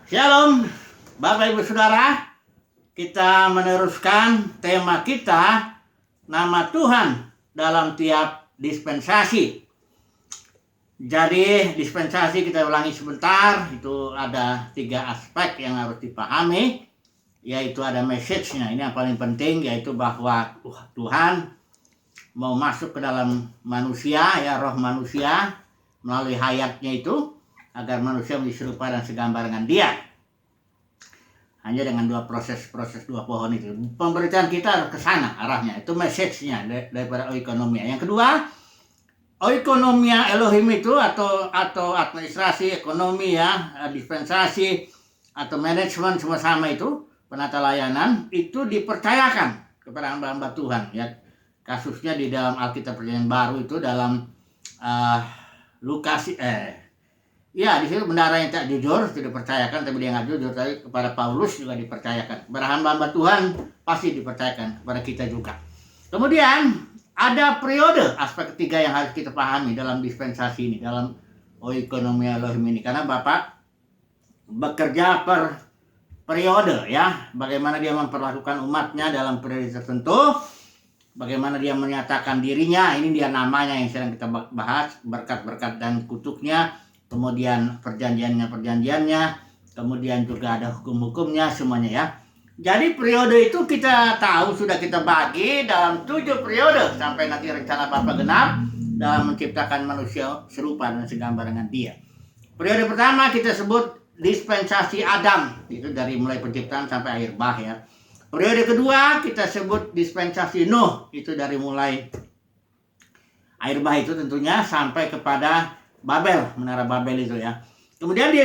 Shalom, Bapak Ibu Saudara. Kita meneruskan tema kita, nama Tuhan dalam tiap dispensasi. Jadi dispensasi kita ulangi sebentar, itu ada 3 aspek yang harus dipahami, yaitu ada message-nya. Ini yang paling penting, yaitu bahwa Tuhan mau masuk ke dalam manusia, ya, roh manusia melalui hayatnya itu, agar manusia menjadi serupa dan segambar dengan Dia. Hanya dengan proses 2 pohon itu. Pemberitaan kita ke sana arahnya. Itu message-nya daripada oikonomia. Yang kedua, oikonomia Elohim itu atau administrasi, ekonomi, ya, dispensasi atau manajemen semua sama itu, penata layanan itu dipercayakan kepada hamba-hamba Tuhan, ya. Kasusnya di dalam Alkitab Perjanjian Baru itu dalam Lukas ya, di situ bendara yang tak jujur tidak dipercayakan, tapi dia nggak jujur. Tapi kepada Paulus juga dipercayakan. Kepada hamba-hamba Tuhan pasti dipercayakan, kepada kita juga. Kemudian ada periode, aspek ketiga yang harus kita pahami dalam dispensasi ini, dalam oikonomia Elohim ini. Karena Bapak bekerja per periode, ya. Bagaimana dia memperlakukan umatnya dalam periode tertentu, bagaimana dia menyatakan dirinya, ini dia namanya yang sedang kita bahas, berkat-berkat dan kutuknya. Kemudian perjanjiannya, kemudian juga ada hukum-hukumnya semuanya, ya. Jadi periode itu kita tahu, sudah kita bagi dalam 7 periode sampai nanti rencana Bapa genap dalam menciptakan manusia serupa dan segambar dengan Dia. Periode pertama kita sebut dispensasi Adam, itu dari mulai penciptaan sampai akhir bah, ya. Periode kedua kita sebut dispensasi Nuh, itu dari mulai air bah itu tentunya sampai kepada Babel, menara Babel itu, ya. Kemudian di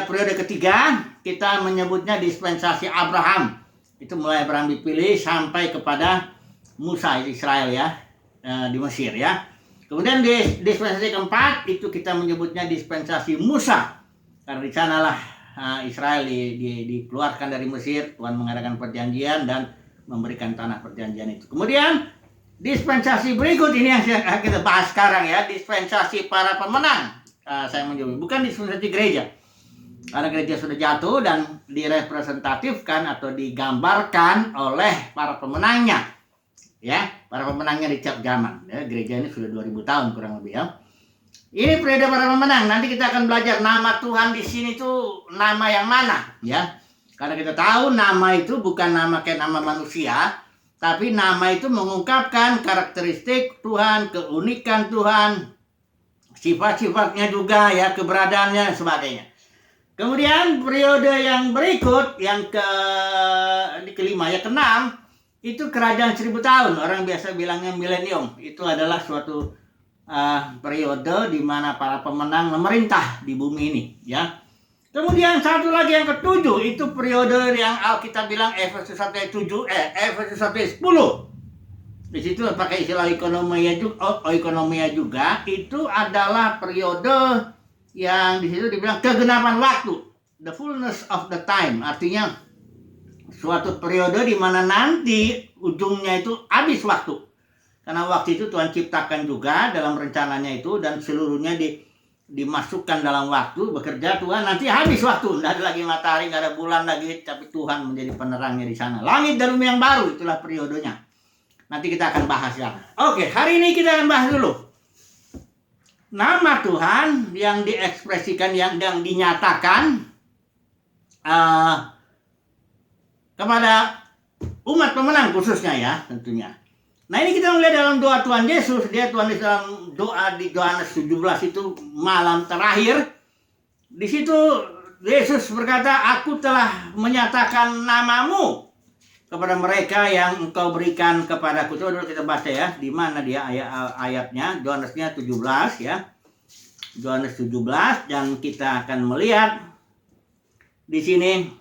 periode ketiga kita menyebutnya dispensasi Abraham. Itu mulai Abraham dipilih sampai kepada Musa Israel, ya, di Mesir, ya. Kemudian di dispensasi keempat itu kita menyebutnya dispensasi Musa. Karena di sanalah Israel dikeluarkan dari Mesir, Tuhan mengadakan perjanjian dan memberikan tanah perjanjian itu. Kemudian dispensasi berikut ini yang kita bahas sekarang, ya, dispensasi para pemenang. Saya menjawab, bukan dispensasi gereja. Karena gereja sudah jatuh dan direpresentatifkan atau digambarkan oleh para pemenangnya, ya, para pemenangnya di tiap zaman. Ya, gereja ini sudah 2000 tahun kurang lebih, ya. Ini periode para pemenang. Nanti kita akan belajar nama Tuhan di sini tuh nama yang mana, ya. Karena kita tahu nama itu bukan nama kayak nama manusia, tapi nama itu mengungkapkan karakteristik Tuhan, keunikan Tuhan, sifat-sifatnya juga, ya, keberadaannya dan sebagainya. Kemudian periode yang berikut, yang kelima, ya, keenam, itu kerajaan 1000 tahun. Orang biasa bilangnya milenium. Itu adalah suatu periode di mana para pemenang memerintah di bumi ini, ya. Kemudian satu lagi yang ketujuh, itu periode yang Alkitab bilang Efesus 1:7, Efesus 1:10. Di situ pakai istilah oikonomia juga, itu adalah periode yang di situ dibilang kegenapan waktu, the fullness of the time. Artinya suatu periode di mana nanti ujungnya itu habis waktu. Karena waktu itu Tuhan ciptakan juga dalam rencananya itu, dan seluruhnya dimasukkan dalam waktu, bekerja Tuhan, nanti habis waktu, tidak ada lagi matahari, tidak ada bulan lagi, tapi Tuhan menjadi penerangnya di sana. Langit dan bumi yang baru, itulah periodenya. Nanti kita akan bahas, ya. Oke, hari ini kita akan bahas dulu nama Tuhan yang diekspresikan, yang dinyatakan kepada umat pemenang khususnya, ya, tentunya. Nah, ini kita melihat dalam doa Tuhan Yesus. Tuhan Yesus dalam doa di Yohanes 17 itu malam terakhir. Di situ Yesus berkata, "Aku telah menyatakan namamu kepada mereka yang engkau berikan kepadaku." Coba dulu kita baca, ya. Di mana dia ayatnya? Yohanesnya 17, ya. Yohanes 17, dan kita akan melihat di sini.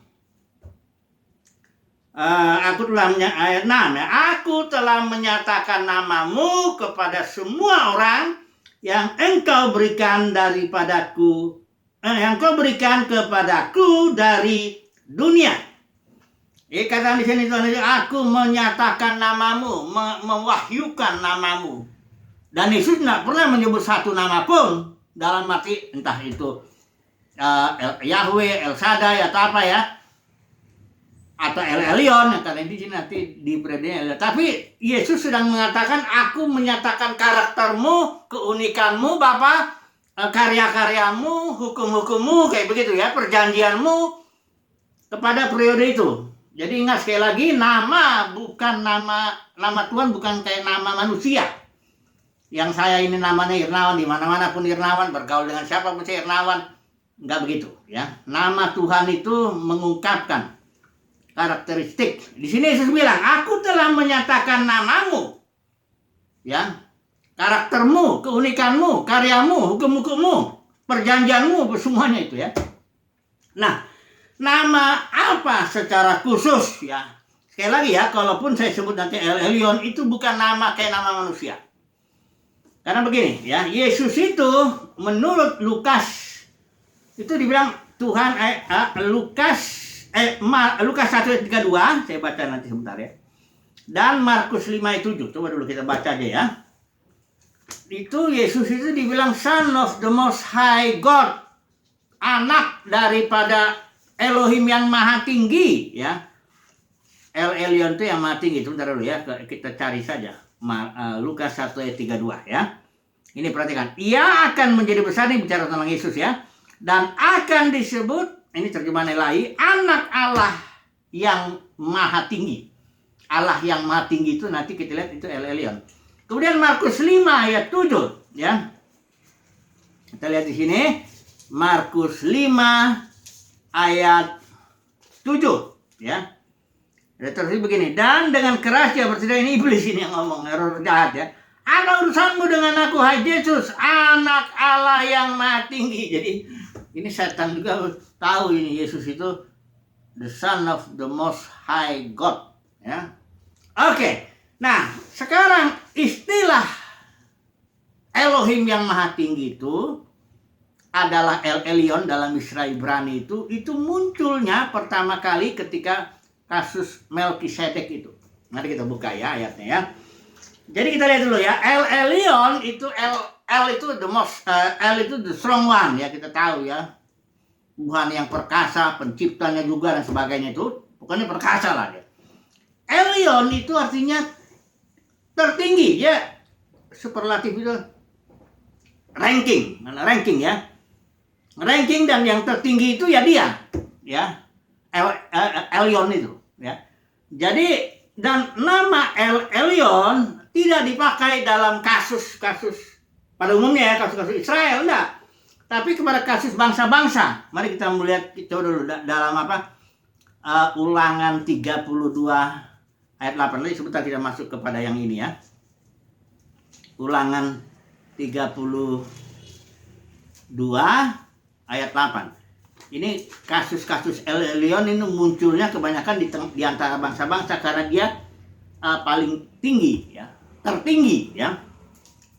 Ayat 6, ya. "Aku telah menyatakan namamu kepada semua orang yang engkau berikan daripadaku, yang kau berikan kepadaku dari dunia." Kata di sini Tuhan, aku menyatakan namamu, mewahyukan namamu. Dan Yesus tidak pernah menyebut satu nama pun dalam arti entah itu Yahweh, El Shaddai atau apa ya, atau El Elyon, karena di sini nanti di periode. Tapi Yesus sedang mengatakan, aku menyatakan karaktermu, keunikanmu Bapa, karya-karyamu, hukum-hukummu, kayak begitu ya, perjanjianmu kepada periode itu. Jadi ingat sekali lagi, nama bukan nama Tuhan bukan kayak nama manusia. Yang saya ini namanya Irnawan, di mana-mana pun Irnawan, bergaul dengan siapa pun saya Irnawan, enggak begitu ya. Nama Tuhan itu mengungkapkan karakteristik. Di sini Yesus bilang, aku telah menyatakan namamu, ya, karaktermu, keunikanmu, karyamu, hukum-hukummu, perjanjianmu, semuanya itu ya. Nah, nama apa secara khusus ya? Sekali lagi ya, kalaupun saya sebut nanti El Elyon, itu bukan nama kayak nama manusia. Karena begini ya, Yesus itu menurut Lukas itu dibilang Tuhan Lukas 1:32, saya baca nanti sebentar ya. Dan Markus 5:7, coba dulu kita baca aja ya. Itu Yesus itu dibilang Son of the Most High God, anak daripada Elohim yang maha tinggi ya. El Elyon itu yang maha tinggi, sebentar dulu ya, kita cari saja. Lukas 1:32 ya. Ini perhatikan, ia akan menjadi besar, ini bicara tentang Yesus ya. Dan akan disebut, ini terjemahan Ilahi, anak Allah yang maha tinggi. Allah yang maha tinggi itu nanti kita lihat itu El Elyon. Kemudian Markus 5:7 ya. Kita lihat di sini Markus 5:7 ya. Terus begini, dan dengan keras dia berteriak, ini iblis ini yang ngomong, error jahat ya. Ada urusanmu dengan aku, hai Yesus, anak Allah yang maha tinggi. Jadi ini setan juga tahu ini Yesus itu the Son of the Most High God ya. Oke. Nah, sekarang istilah Elohim yang maha tinggi itu adalah El Elyon dalam Isra Ibrani itu munculnya pertama kali ketika kasus Melkisedek itu. Nanti kita buka ya ayatnya ya. Jadi kita lihat dulu ya, El Elyon itu El itu El itu the strong one ya, kita tahu ya. Tuhan yang perkasa, penciptanya juga dan sebagainya itu, pokoknya perkasa lah dia. Elyon itu artinya tertinggi ya, superlatif itu ranking ya. Ranking dan yang tertinggi itu ya dia ya. Elyon itu ya. Jadi dan nama El Elyon tidak dipakai dalam kasus-kasus pada umumnya ya, kasus-kasus Israel enggak. Tapi kepada kasus bangsa-bangsa. Mari kita melihat dulu dalam apa? Ulangan 32 ayat 8. Nanti sebentar kita masuk kepada yang ini ya. Ulangan 32 ayat 8. Ini kasus-kasus El Elyon ini munculnya kebanyakan di antara bangsa-bangsa karena dia paling tinggi ya, tertinggi ya.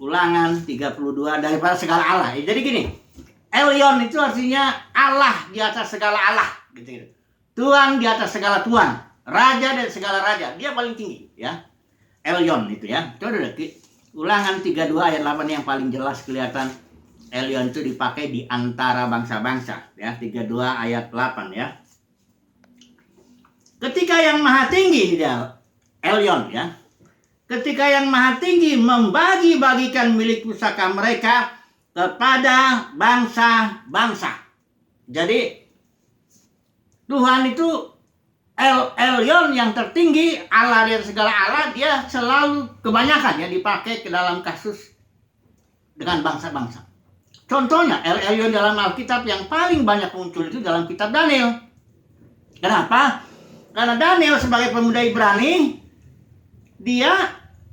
Ulangan 32 daripada segala Allah. Jadi gini, Elyon itu artinya Allah di atas segala Allah gitu. Tuhan di atas segala Tuhan, raja dari segala raja. Dia paling tinggi ya. Elyon itu ya. Coba dulu Ulangan 32 ayat 8 yang paling jelas kelihatan Elyon itu dipakai di antara bangsa-bangsa ya, 32 ayat 8 ya. Ketika yang maha tinggi dia Elyon ya. Ketika yang maha tinggi membagi-bagikan milik pusaka mereka kepada bangsa-bangsa. Jadi Tuhan itu Elyon yang tertinggi, Allah dari segala Allah, dia selalu kebanyakan ya dipakai ke dalam kasus dengan bangsa-bangsa. Contohnya Elyon dalam Alkitab yang paling banyak muncul itu dalam kitab Daniel. Kenapa? Karena Daniel sebagai pemuda Ibrani, dia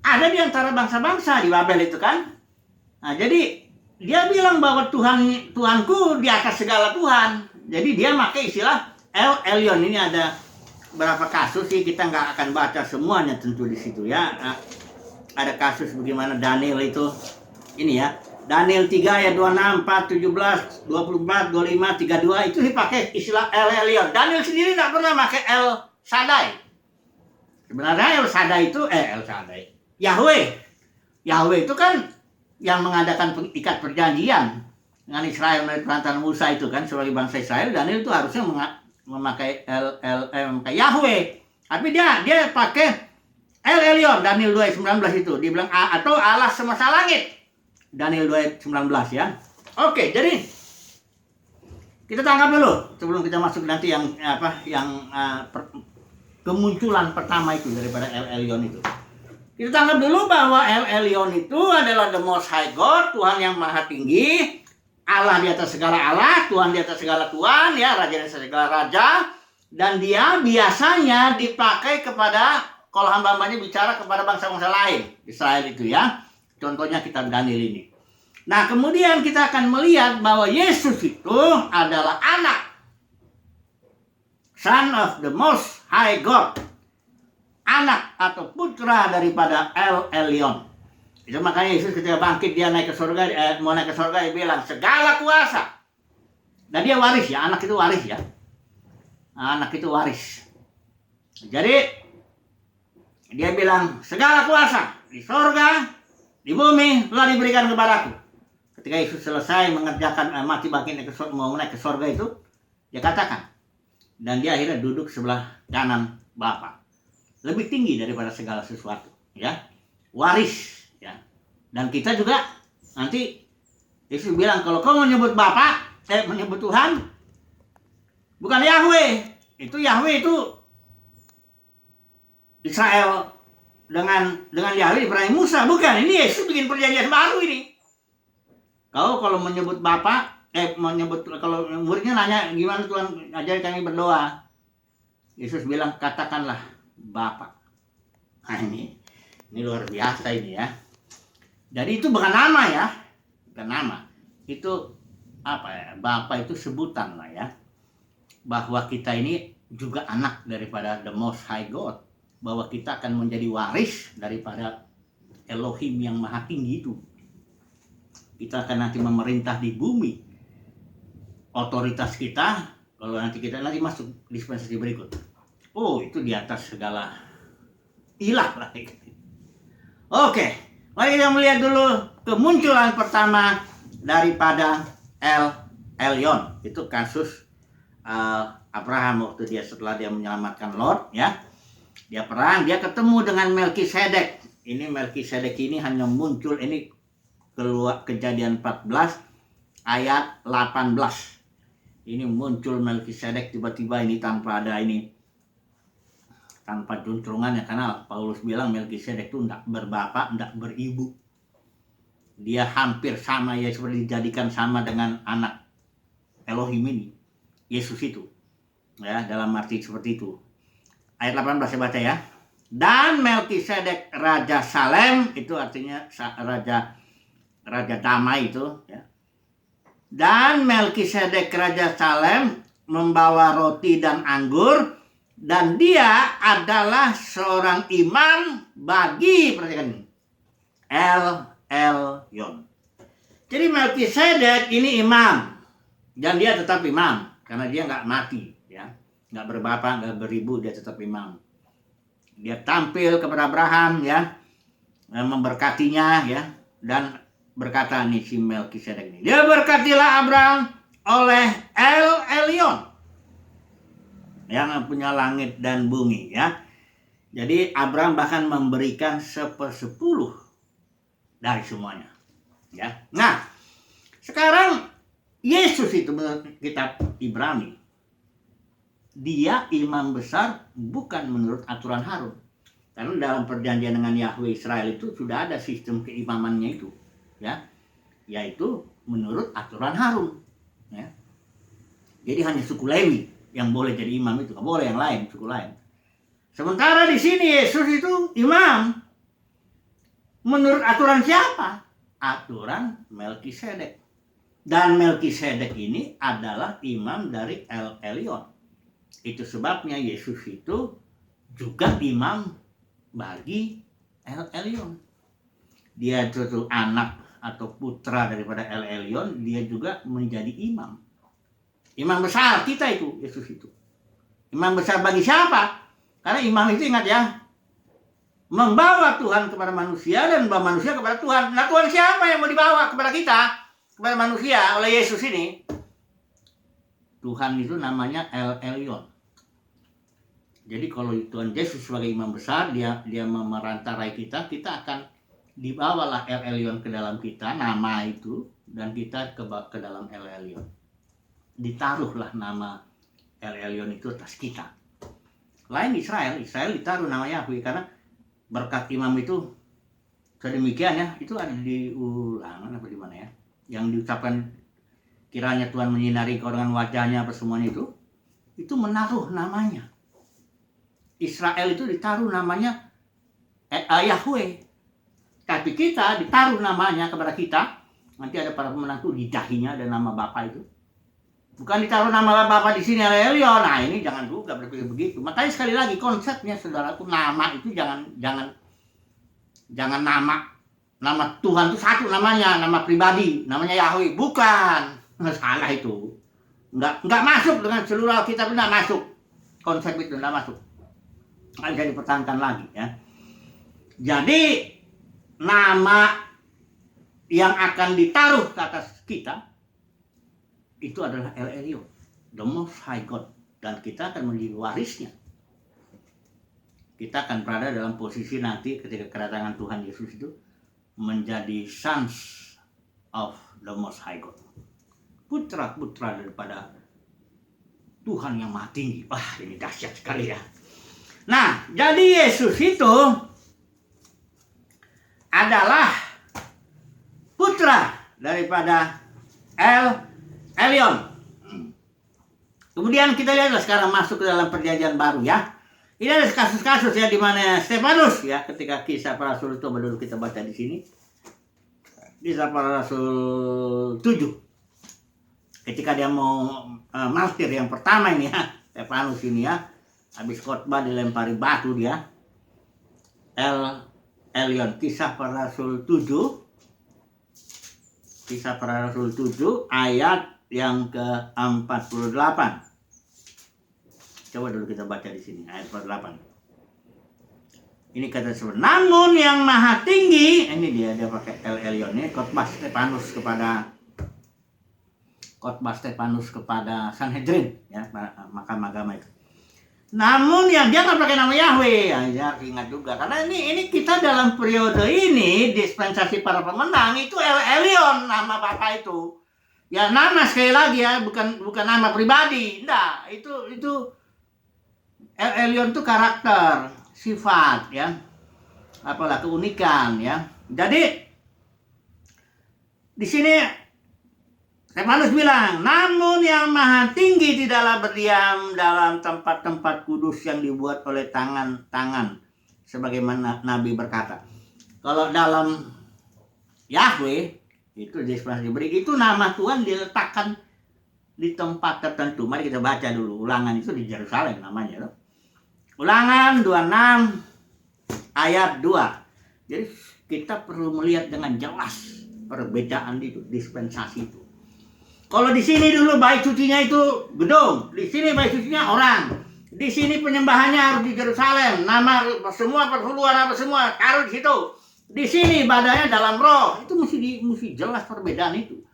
ada di antara bangsa-bangsa di Babel itu kan. Nah, jadi dia bilang bahwa Tuhanku di atas segala Tuhan. Jadi dia pakai istilah Elyon. Ini ada berapa kasus sih, kita nggak akan baca semuanya tentu di situ ya. Nah, ada kasus bagaimana Daniel itu ini ya. Daniel 3 ayat 26, 4, 17, 24, 25, 32 itu dipakai istilah El Elyon. Daniel sendiri nggak pernah pakai El Shaddai. Sebenarnya El Shaddai itu Yahweh itu kan yang mengadakan ikat perjanjian. dengan Israel melalui perantaraan Musa itu kan, sebagai bangsa Israel, Daniel itu harusnya memakai memakai Yahweh, tapi dia pakai El Elyon. Daniel 2:19 itu dibilang atau Allah semesta langit, Daniel 2:19 ya. Oke, jadi kita tangkap dulu sebelum kita masuk nanti yang kemunculan pertama itu daripada El Elyon itu. Kita tangkap dulu bahwa El Elyon itu adalah the most high God, Tuhan yang maha tinggi, Allah di atas segala Allah, Tuhan di atas segala Tuhan, ya, Raja di atas segala Raja. Dan dia biasanya dipakai kepada, kalau hamba-hambanya bicara kepada bangsa-bangsa lain, Israel itu ya. Contohnya kitab Daniel ini. Nah, kemudian kita akan melihat bahwa Yesus itu adalah anak, Son of the Most High God, anak atau putra daripada El Elyon. Itu makanya Yesus ketika bangkit, dia naik ke surga, mau naik ke surga, dia bilang segala kuasa. Dan dia waris ya, anak itu waris ya. Anak itu waris. Jadi dia bilang segala kuasa di surga, di bumi telah diberikan kepadaku. Ketika Yesus selesai mengerjakan mati bangkit mau naik ke surga itu, dia katakan, dan dia akhirnya duduk sebelah kanan Bapa, lebih tinggi daripada segala sesuatu, ya, waris, ya. Dan kita juga nanti Yesus bilang kalau kau menyebut Bapa, menyebut Tuhan, bukan Yahweh, itu Yahweh itu Israel dengan Yahweh Ibrahim Musa, bukan. Ini Yesus bikin perjanjian baru ini. Kau kalau menyebut Bapa, kalau muridnya nanya gimana Tuhan ajari kami berdoa, Yesus bilang katakanlah Bapa. Nah, ini luar biasa ini ya. Jadi itu bukan nama ya, bukan nama. Itu apa ya? Bapa itu sebutan lah ya. Bahwa kita ini juga anak daripada the Most High God, bahwa kita akan menjadi waris daripada Elohim yang maha tinggi itu. Kita akan nanti memerintah di bumi. Otoritas kita, kalau nanti kita masuk dispensasi berikut, oh itu di atas segala ilah lah. Oke, mari kita melihat dulu kemunculan pertama daripada El Elyon. Itu kasus Abraham waktu setelah dia menyelamatkan Lot ya. Dia perang, dia ketemu dengan Melkisedek. Ini Melkisedek ini hanya muncul, ini keluar Kejadian 14 ayat 18. Ini muncul Melkisedek tiba-tiba ini tanpa juntrungan ya, karena Paulus bilang Melkisedek itu tidak berbapak, tidak beribu. Dia hampir sama ya, seperti dijadikan sama dengan anak Elohim ini, Yesus itu. Ya, dalam arti seperti itu. Ayat 18 saya baca ya. Dan Melkisedek Raja Salem, itu artinya Raja damai itu ya. Dan Melkisedek Raja Salem membawa roti dan anggur, dan dia adalah seorang imam bagi, perhatikan ini, El Elyon. Jadi Melkisedek ini imam, dan dia tetap imam karena dia nggak mati ya, nggak berbapak, nggak beribu, dia tetap imam. Dia tampil kepada Abraham ya, memberkatinya ya, dan berkata nih si Melkisedek ini, dia berkatilah Abraham oleh El Elyon yang punya langit dan bumi ya. Jadi Abraham bahkan memberikan 1/10 dari semuanya ya. Nah, sekarang Yesus itu menurut kitab Ibrani, dia imam besar bukan menurut aturan Harun. Karena dalam perjanjian dengan Yahweh Israel itu sudah ada sistem keimamannya itu ya, yaitu menurut aturan Harun ya. Jadi hanya suku Lewi yang boleh jadi imam, itu nggak boleh yang lain, suku lain. Sementara di sini Yesus itu imam menurut aturan siapa? Aturan Melkisedek. Dan Melkisedek ini adalah imam dari El Elyon. Itu sebabnya Yesus itu juga imam bagi El Elyon. Dia itu anak atau putra daripada El Elyon, dia juga menjadi imam. Imam besar kita itu, Yesus itu. Imam besar bagi siapa? Karena imam itu, ingat ya, membawa Tuhan kepada manusia dan membawa manusia kepada Tuhan. Nah, Tuhan siapa yang mau dibawa kepada kita? kepada manusia oleh Yesus ini, Tuhan itu namanya El Elyon. Jadi kalau Tuhan Yesus sebagai imam besar, dia memerantarai kita, kita akan dibawalah El Elyon ke dalam kita, nama itu, dan kita ke dalam El Elyon. Ditaruhlah nama El Elyon itu atas kita. Lain Israel ditaruh nama Yahweh, karena berkat imam itu sedemikian ya, itu ada di Ulangan apa di mana ya, yang diucapkan kiranya Tuhan menyinari kau dengan wajahnya apa semuanya itu menaruh namanya. Israel itu ditaruh namanya Yahweh. Tapi kita ditaruh namanya kepada kita. Nanti ada para pemenang tuh di dahinya ada nama Bapa itu. Bukan ditaruh nama Bapa di sini El Elyon. Nah, ini jangan juga berpikir begitu. Makanya sekali lagi konsepnya saudaraku, nama itu jangan nama Tuhan itu satu namanya, nama pribadi, namanya Yahweh. Bukan. Salah itu. Enggak masuk dengan seluruh Alkitab, enggak masuk. Konsep itu enggak masuk. Nggak bisa dipertahankan lagi ya. Jadi nama yang akan ditaruh ke atas kita itu adalah El Elyon, the Most High God, dan kita akan menjadi warisnya. Kita akan berada dalam posisi nanti ketika kedatangan Tuhan Yesus itu menjadi sons of the Most High God, putra-putra daripada Tuhan yang Maha Tinggi. Wah, ini dahsyat sekali ya. Nah, jadi Yesus itu adalah putra daripada El Elyon. Kemudian kita lihat sekarang masuk ke dalam perjanjian baru ya. Ini ada kasus-kasus ya di mana Stefanus ya, ketika Kisah Para Rasul itu dulu kita baca di sini. Kisah Para Rasul 7. Ketika dia mau martir yang pertama ini ya, Stefanus ini ya. Habis khotbah dilempari batu dia. El Elyon, Kisah Para Rasul 7. Kisah Para Rasul 7 ayat yang ke-48. Coba dulu kita baca di sini ayat 48. Ini kata sebenarnya. Namun yang Maha Tinggi, ini dia pakai El Elyon ini, khotbah Stefanus kepada Sanhedrin ya, mahkamah agama itu. Namun yang dia nggak pakai nama Yahweh, ya ingat juga, karena ini kita dalam periode ini dispensasi para pemenang itu El Elyon nama Bapa itu, ya nama sekali lagi ya, bukan nama pribadi, enggak, itu El Elyon itu karakter, sifat ya, apalah keunikan ya. Jadi di sini Stefanus bilang, namun yang Maha Tinggi tidaklah berdiam dalam tempat-tempat kudus yang dibuat oleh tangan-tangan, sebagaimana Nabi berkata. Kalau dalam Yahweh itu dispensasi beri, itu nama Tuhan diletakkan di tempat tertentu. Mari kita baca dulu. Ulangan itu di Yerusalem namanya loh. Ulangan 26 ayat 2. Jadi kita perlu melihat dengan jelas perbedaan itu, dispensasi itu. Kalau di sini dulu bait sucinya itu gedung, di sini bait sucinya orang, di sini penyembahannya harus di Yerusalem, nama semua perpuluhan apa semua taruh di situ. Di sini ibadahnya dalam roh, itu mesti jelas perbedaan itu.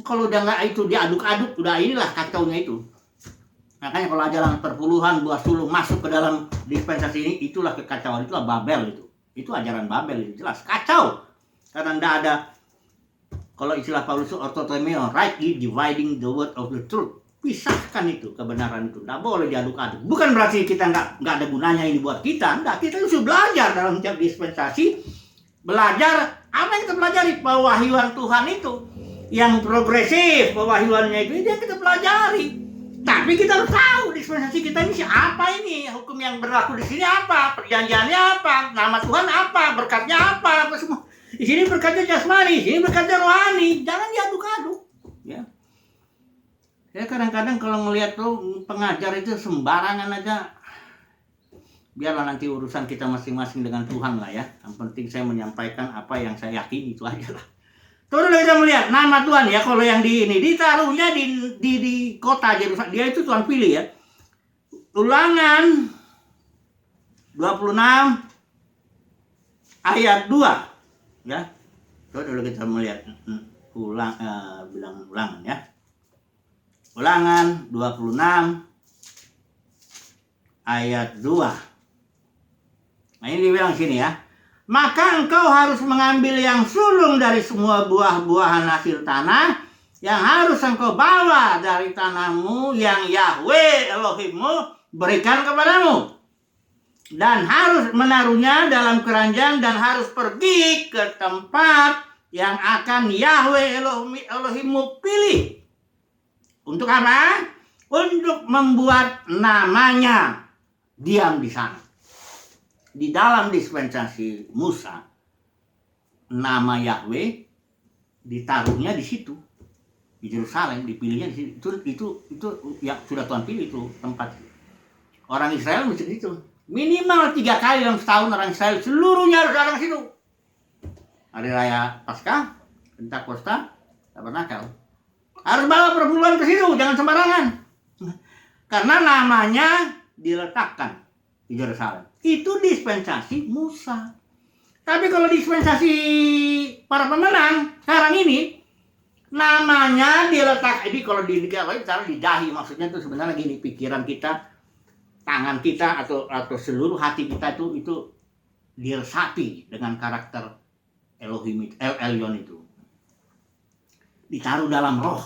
Kalau udah nggak itu diaduk-aduk, udah inilah kacaunya itu. Makanya kalau ajaran perpuluhan buah sulung masuk ke dalam dispensasi ini, itulah kekacauan, itulah Babel itu. Itu ajaran Babel itu jelas kacau, karena nggak ada. Kalau istilah Paulus itu orthotomeo, rightly dividing the word of the truth. Pisahkan itu, kebenaran itu. Nggak boleh diaduk-aduk. Bukan berarti kita nggak ada gunanya ini buat kita. Nggak, kita harus belajar dalam dispensasi. Belajar, apa yang kita pelajari? Pewahyuan Tuhan itu. Yang progresif, pewahyuannya itu yang kita pelajari. Tapi kita harus tahu dispensasi kita ini apa ini. Hukum yang berlaku di sini apa? Perjanjiannya apa? Nama Tuhan apa? Berkatnya apa? Apa semua. Di sini berkatnya jasmani, di sini berkatnya rohani. Jangan diaduk-aduk. Ya. Ya kadang-kadang kalau ngelihat tuh pengajar itu sembarangan aja. Biarlah nanti urusan kita masing-masing dengan Tuhan lah ya. Yang penting saya menyampaikan apa yang saya yakini, itu aja lah. Terus kita melihat nama Tuhan ya, kalau yang di ini ditaruhnya di kota Yerusalem. Dia itu Tuhan pilih ya. Ulangan 26 ayat 2. Ya, coba dulu kita melihat. bilang ulangan ya. Ulangan 26 ayat 2. Nah ini dibilang sini ya. Maka engkau harus mengambil yang sulung dari semua buah-buahan hasil tanah yang harus engkau bawa dari tanahmu yang Yahweh Elohimmu berikan kepadamu. Dan harus menaruhnya dalam keranjang dan harus pergi ke tempat yang akan Yahweh Elohimmu pilih. Untuk apa? Untuk membuat namanya diam di sana. Di dalam dispensasi Musa, nama Yahweh ditaruhnya di situ, di Yerusalem, dipilihnya di situ. Itu yang sudah Tuhan pilih itu tempat. Orang Israel mesti itu. Minimal 3 kali dalam setahun orang Israel seluruhnya harus datang ke situ. Hari Raya Paskah, Pentakosta, Tabernakel. Harus bawa perpuluhan ke situ, jangan sembarangan. Karena namanya diletakkan di Yerusalem. Itu dispensasi Musa. Tapi kalau dispensasi para pemenang sekarang ini, namanya diletak. Jadi kalau cara di dahi, maksudnya itu sebenarnya gini, pikiran kita, tangan kita atau seluruh hati kita itu diresapi dengan karakter Elohim El Elyon itu. Ditaruh dalam roh.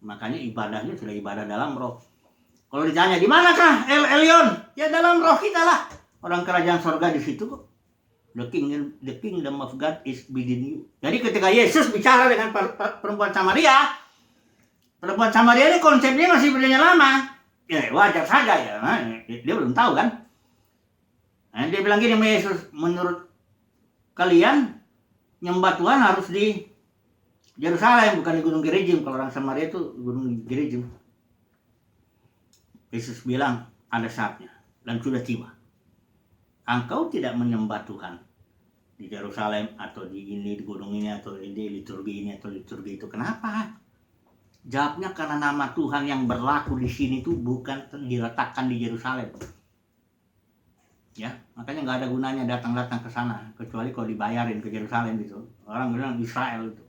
Makanya ibadahnya sudah ibadah dalam roh. Kalau ditanya di manakah El Elyon? Ya dalam roh kita lah. Orang kerajaan sorga di situ kok. The kingdom of God is within you. Jadi ketika Yesus bicara dengan perempuan Samaria, perempuan Samaria ini konsepnya masih berjalan lama. Ya wajar saja ya, dia belum tahu kan. Nah, dia bilang gini sama Yesus, menurut kalian nyembah Tuhan harus di Yerusalem, bukan di Gunung Gerizim. Kalau orang Samaria itu Gunung Gerizim. Yesus bilang ada saatnya dan sudah tiba. Engkau tidak menyembah Tuhan di Yerusalem atau di gunung ini atau di liturgi ini atau liturgi itu. Kenapa? Jawabnya karena nama Tuhan yang berlaku di sini tuh bukan diletakkan di Yerusalem. Ya, makanya nggak ada gunanya datang ke sana kecuali kalau dibayarin ke Yerusalem gitu. Orang bilang Israel itu.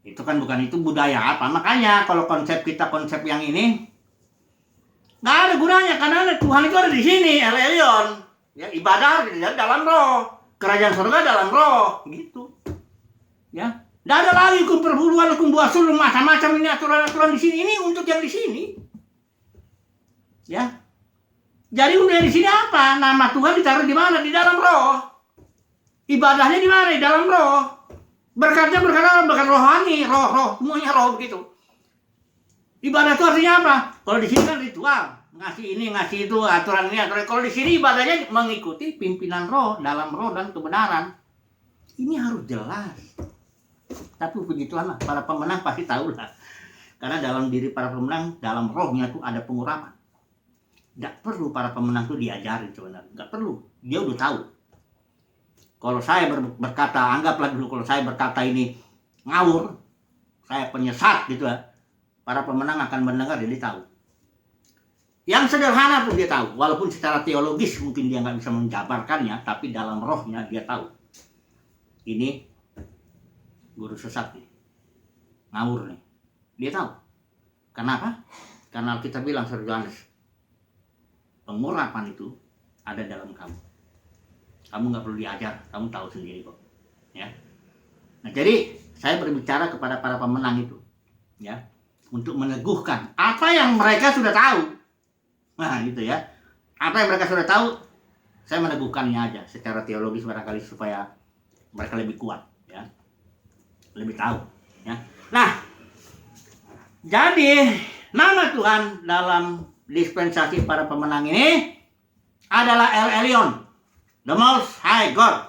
Itu kan bukan itu budaya apa. Makanya kalau konsep kita konsep yang ini nggak ada gunanya karena Tuhan itu ada di sini, El Elyon. Ya, ibadah di dalam roh, kerajaan surga dalam roh, gitu. Ya. Tidak ada lagi hukum perburuan, hukum buah sulung, macam-macam ini aturan-aturan di sini. Ini untuk yang di sini. Ya. Jadi untuk yang di sini apa? Nama Tuhan ditaruh di mana? Di dalam roh. Ibadahnya di mana? Di dalam roh. Berkatnya berkat rohani, roh, semuanya roh begitu. Ibadah itu artinya apa? Kalau di sini kan ritual, ngasih ini, ngasih itu, aturan ini, aturan. Kalau di sini ibadahnya mengikuti pimpinan roh, dalam roh dan kebenaran. Ini harus jelas. Tapi puji Tuhan lah, para pemenang pasti tahu lah. Karena dalam diri para pemenang, dalam rohnya tuh ada pengurapan. Gak perlu para pemenang tuh diajarin sebenarnya. Gak perlu, dia udah tahu. Kalau saya berkata, anggaplah dulu kalau saya berkata ini ngawur, saya penyesat gitu ya. Para pemenang akan mendengar, jadi tahu. Yang sederhana pun dia tahu. Walaupun secara teologis mungkin dia gak bisa menjabarkannya, tapi dalam rohnya dia tahu. Ini guru sesat nih, ngawur nih, dia tahu. Kenapa? Karena kita bilang Saudara Yohanes, pengurapan itu ada dalam kamu. Kamu nggak perlu diajar, kamu tahu sendiri kok. Ya. Nah jadi saya berbicara kepada para pemenang itu, ya, untuk meneguhkan apa yang mereka sudah tahu. Nah gitu ya, apa yang mereka sudah tahu, saya meneguhkannya aja secara teologis barangkali supaya mereka lebih kuat, ya. Lebih tahu, ya. Nah, jadi nama Tuhan dalam dispensasi para pemenang ini adalah El Elyon, the Most High God.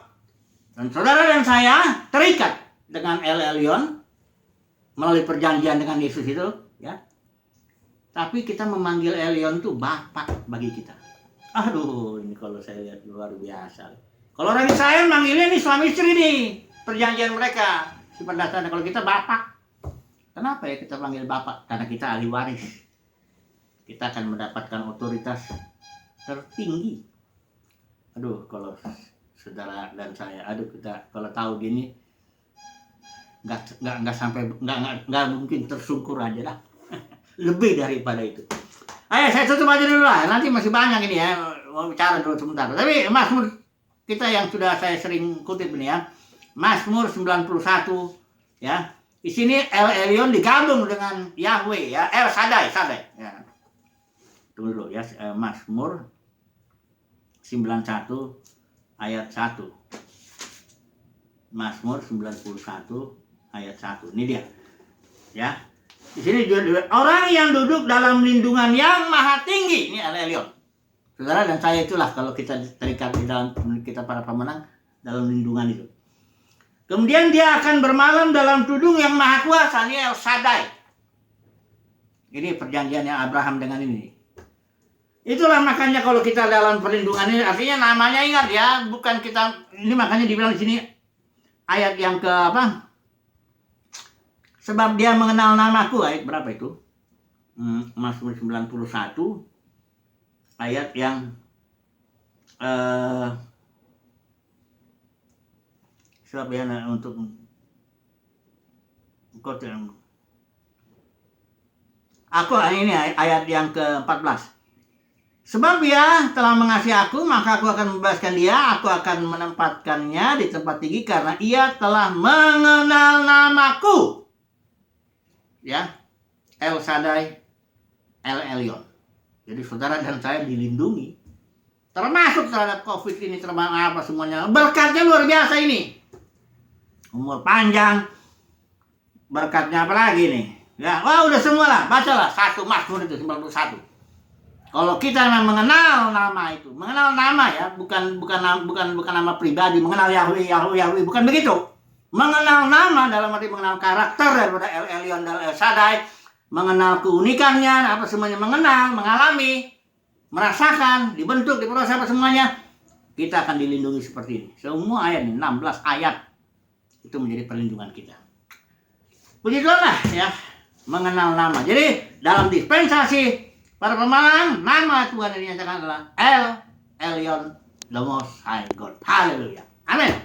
Dan saudara dan saya terikat dengan El Elyon melalui perjanjian dengan Yesus itu, ya. Tapi kita memanggil Elyon itu Bapak bagi kita. Aduh, ini kalau saya lihat luar biasa. Kalau orang Israel manggilnya ini suami istri nih, perjanjian mereka. Sifat dasarnya kalau kita Bapak. Kenapa ya kita panggil Bapak? Karena kita ahli waris. Kita akan mendapatkan otoritas tertinggi. Aduh, kalau saudara dan saya, kita kalau tahu gini, nggak sampai nggak mungkin tersungkur aja lah. Lebih daripada itu. Ayo saya tutup aja dulu lah. Nanti masih banyak ini ya, mau bicara dulu sebentar. Tapi Mazmur kita yang sudah saya sering kutip ini ya, Mazmur 91 ya. Di sini El Elyon digabung dengan Yahweh ya, El Shaddai ya. Tunggu dulu ya, Mazmur 91 ayat 1. Mazmur 91 ayat 1. Ini dia. Ya. Di sini orang yang duduk dalam lindungan yang maha tinggi, ini El Elyon. Saudara dan saya itulah kalau kita terikat di dalam kita para pemenang dalam lindungan itu. Kemudian dia akan bermalam dalam tudung yang maha kuasa, ini El Shaddai. Ini perjanjiannya Abraham dengan ini. Itulah makanya kalau kita dalam perlindungan ini, artinya namanya ingat ya, bukan kita, ini makanya dibilang di sini ayat yang ke apa? Sebab dia mengenal namaku, ayat berapa itu? Mazmur 91 ayat yang sebab dia untuk aku ini ayat yang ke-14. Sebab dia telah mengasihi aku, maka aku akan membebaskan dia, aku akan menempatkannya di tempat tinggi karena ia telah mengenal namaku. Ya, El Shaddai, El Elyon. Jadi saudara dan saya dilindungi. Termasuk terhadap COVID ini, termasuk apa semuanya. Berkatnya luar biasa ini. Umur panjang. Berkatnya apa lagi nih? Ya, wah udah semua lah. Bacalah satu Mazmur itu 91. Kalau kita memang mengenal nama itu, mengenal nama ya, bukan nama pribadi, mengenal Yahweh, bukan begitu. Mengenal nama dalam arti mengenal karakter daripada El Elyon dan El Shaddai, mengenal keunikannya, apa semuanya, mengenal, mengalami, merasakan, dibentuk, diproses apa semuanya, kita akan dilindungi seperti ini. Semua ayat ini, 16 ayat itu menjadi perlindungan kita. Puji Tuhan lah ya, mengenal nama. Jadi dalam dispensasi para pemenang, nama Tuhan yang dinyatakan adalah El Elyon, the Most High God. Haleluya. Amin.